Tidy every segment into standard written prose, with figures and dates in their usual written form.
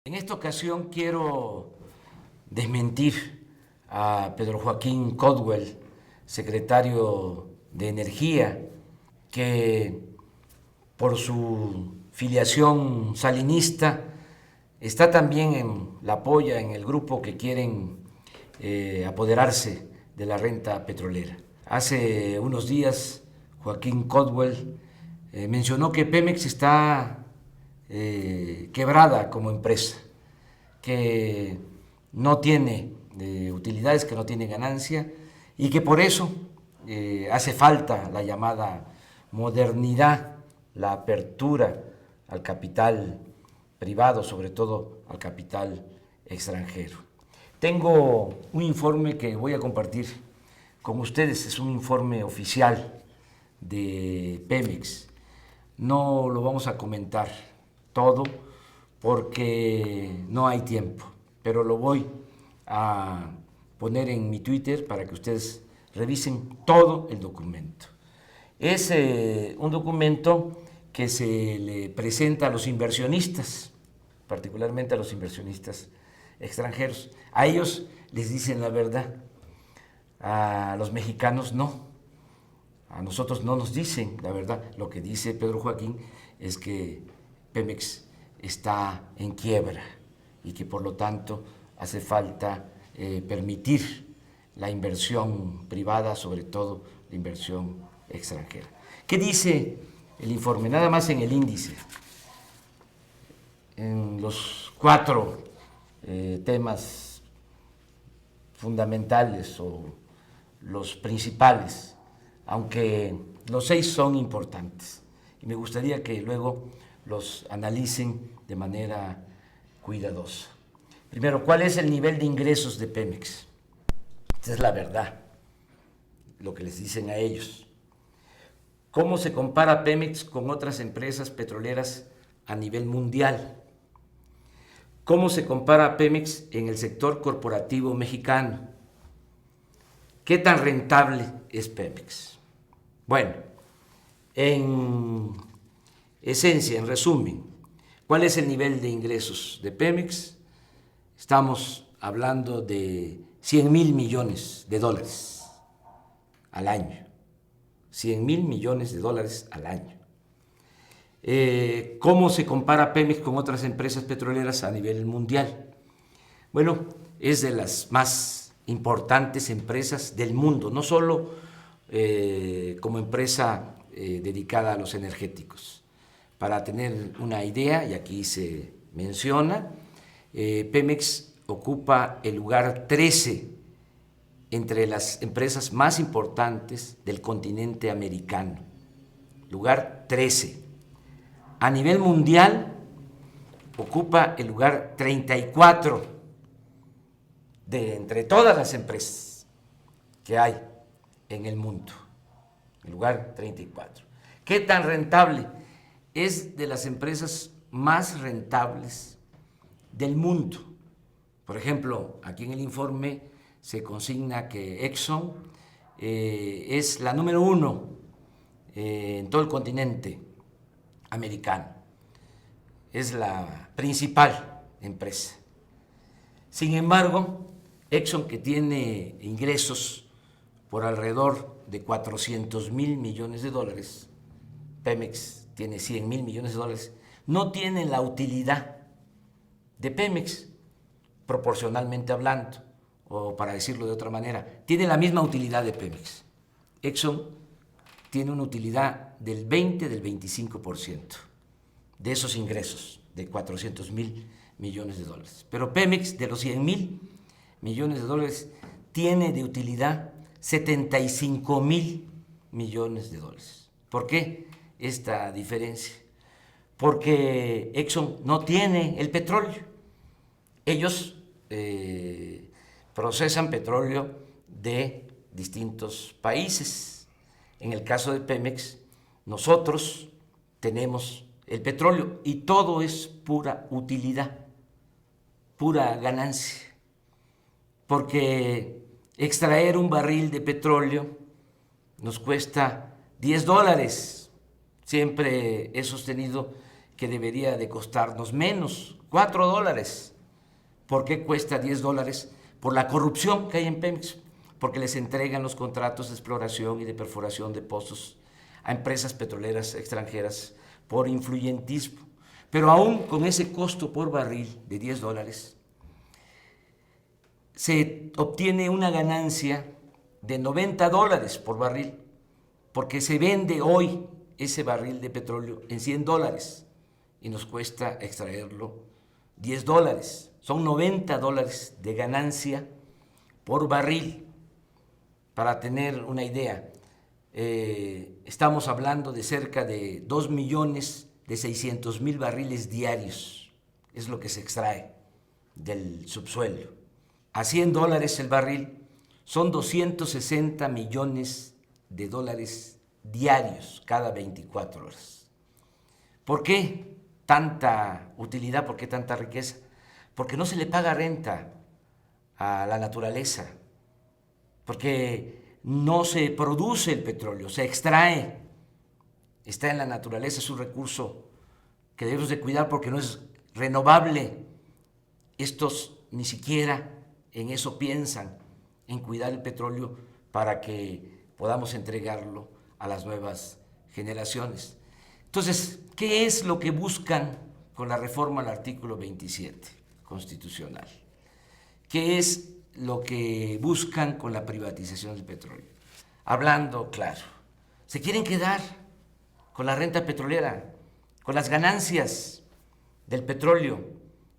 En esta ocasión quiero desmentir a Pedro Joaquín Caldwell, secretario de Energía, que por su filiación salinista está también en la polla en el grupo que quieren apoderarse de la renta petrolera. Hace unos días Joaquín Caldwell mencionó que Pemex está quebrada como empresa, que no tiene utilidades, que no tiene ganancia y que por eso hace falta la llamada modernidad, la apertura al capital privado, sobre todo al capital extranjero. Tengo un informe que voy a compartir con ustedes, es un informe oficial de Pemex. No lo vamos a comentar todo porque no hay tiempo, pero lo voy a poner en mi Twitter para que ustedes revisen todo el documento. Es un documento que se le presenta a los inversionistas, particularmente a los inversionistas extranjeros. A ellos les dicen la verdad, a los mexicanos no. A nosotros no nos dicen la verdad. Lo que dice Pedro Joaquín es que Pemex está en quiebra y que por lo tanto hace falta permitir la inversión privada, sobre todo la inversión extranjera. ¿Qué dice el informe? Nada más en el índice, en los 4 temas fundamentales o los principales, aunque los 6 son importantes y me gustaría que luego los analicen de manera cuidadosa. Primero, ¿cuál es el nivel de ingresos de Pemex? Esta es la verdad, lo que les dicen a ellos. ¿Cómo se compara Pemex con otras empresas petroleras a nivel mundial? ¿Cómo se compara Pemex en el sector corporativo mexicano? ¿Qué tan rentable es Pemex? Bueno, en esencia, en resumen, ¿cuál es el nivel de ingresos de Pemex? Estamos hablando de 100,000 millones de dólares al año. 100,000 millones de dólares al año. ¿Cómo se compara Pemex con otras empresas petroleras a nivel mundial? Bueno, es de las más importantes empresas del mundo, no solo como empresa dedicada a los energéticos. Para tener una idea, y aquí se menciona, Pemex ocupa el lugar 13 entre las empresas más importantes del continente americano. Lugar 13. A nivel mundial, ocupa el lugar 34 de entre todas las empresas que hay en el mundo. El lugar 34. ¿Qué tan rentable? Es de las empresas más rentables del mundo. Por ejemplo, aquí en el informe se consigna que Exxon es la número 1 en todo el continente americano. Es la principal empresa. Sin embargo, Exxon, que tiene ingresos por alrededor de 400,000 millones de dólares, Pemex tiene 100,000 millones de dólares, no tiene la utilidad de Pemex, proporcionalmente hablando, o para decirlo de otra manera, tiene la misma utilidad de Pemex. Exxon tiene una utilidad del 20, del 25% de esos ingresos de 400,000 millones de dólares. Pero Pemex, de los 100,000 millones de dólares, tiene de utilidad 75,000 millones de dólares. ¿Por qué esta diferencia? Porque Exxon no tiene el petróleo. Ellos procesan petróleo de distintos países. En el caso de Pemex, nosotros tenemos el petróleo y todo es pura utilidad, pura ganancia, porque extraer un barril de petróleo nos cuesta $10. Siempre he sostenido que debería de costarnos menos, $4. ¿Por qué cuesta $10? Por la corrupción que hay en Pemex, porque les entregan los contratos de exploración y de perforación de pozos a empresas petroleras extranjeras por influyentismo. Pero aún con ese costo por barril de $10, se obtiene una ganancia de $90 por barril, porque se vende hoy ese barril de petróleo en $100 y nos cuesta extraerlo $10. Son $90 de ganancia por barril. Para tener una idea, estamos hablando de cerca de 2.600.000 barriles diarios, es lo que se extrae del subsuelo. A $100 el barril son 260 millones de dólares diarios cada 24 horas. ¿Por qué tanta utilidad? ¿Por qué tanta riqueza? Porque no se le paga renta a la naturaleza, porque no se produce el petróleo, se extrae, está en la naturaleza, es un recurso que debemos de cuidar porque no es renovable. Estos ni siquiera en eso piensan, en cuidar el petróleo para que podamos entregarlo a las nuevas generaciones. Entonces, ¿qué es lo que buscan con la reforma al artículo 27 constitucional? ¿Qué es lo que buscan con la privatización del petróleo? Hablando claro, se quieren quedar con la renta petrolera, con las ganancias del petróleo,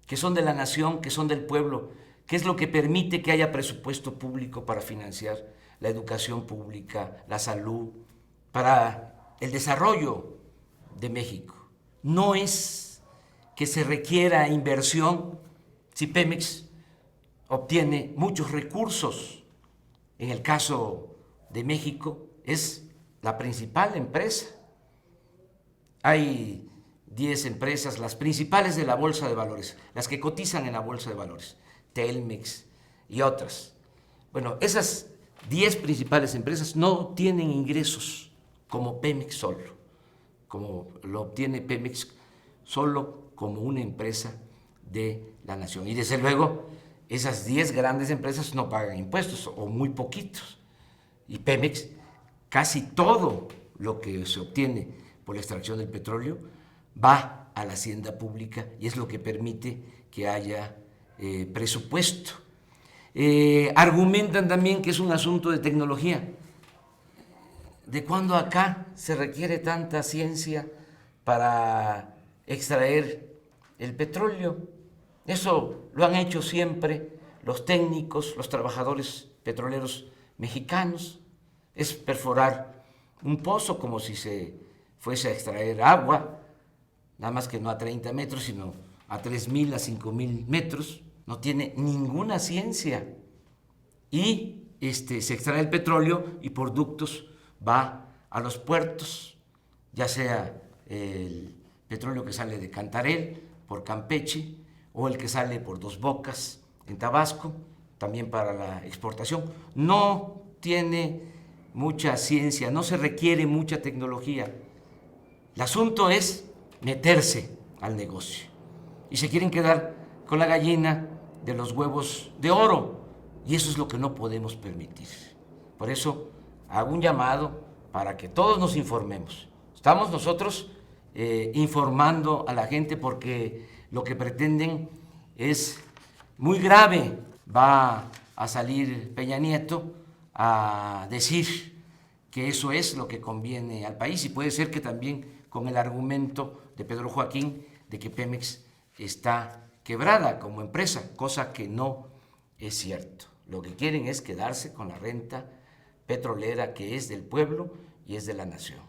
que son de la nación, que son del pueblo, que es lo que permite que haya presupuesto público para financiar la educación pública, la salud, para el desarrollo de México. No es que se requiera inversión si Pemex obtiene muchos recursos. En el caso de México es la principal empresa. Hay 10 empresas, las principales de la Bolsa de Valores, las que cotizan en la Bolsa de Valores, Telmex y otras. Bueno, esas 10 principales empresas no tienen ingresos como Pemex solo, como lo obtiene Pemex solo como una empresa de la nación. Y desde luego, esas 10 grandes empresas no pagan impuestos, o muy poquitos. Y Pemex, casi todo lo que se obtiene por la extracción del petróleo va a la hacienda pública y es lo que permite que haya presupuesto. Argumentan también que es un asunto de tecnología. ¿De cuándo acá se requiere tanta ciencia para extraer el petróleo? Eso lo han hecho siempre los técnicos, los trabajadores petroleros mexicanos. Es perforar un pozo como si se fuese a extraer agua, nada más que no a 30 metros, sino a 3.000, a 5.000 metros. No tiene ninguna ciencia. Y se extrae el petróleo y por ductos va a los puertos, ya sea el petróleo que sale de Cantarell por Campeche o el que sale por Dos Bocas en Tabasco, también para la exportación. No tiene mucha ciencia, no se requiere mucha tecnología. El asunto es meterse al negocio y se quieren quedar con la gallina de los huevos de oro, y eso es lo que no podemos permitir. Por eso hago un llamado para que todos nos informemos. Estamos nosotros informando a la gente porque lo que pretenden es muy grave. Va a salir Peña Nieto a decir que eso es lo que conviene al país, y puede ser que también con el argumento de Pedro Joaquín de que Pemex está quebrada como empresa, cosa que no es cierto. Lo que quieren es quedarse con la renta petrolera que es del pueblo y es de la nación.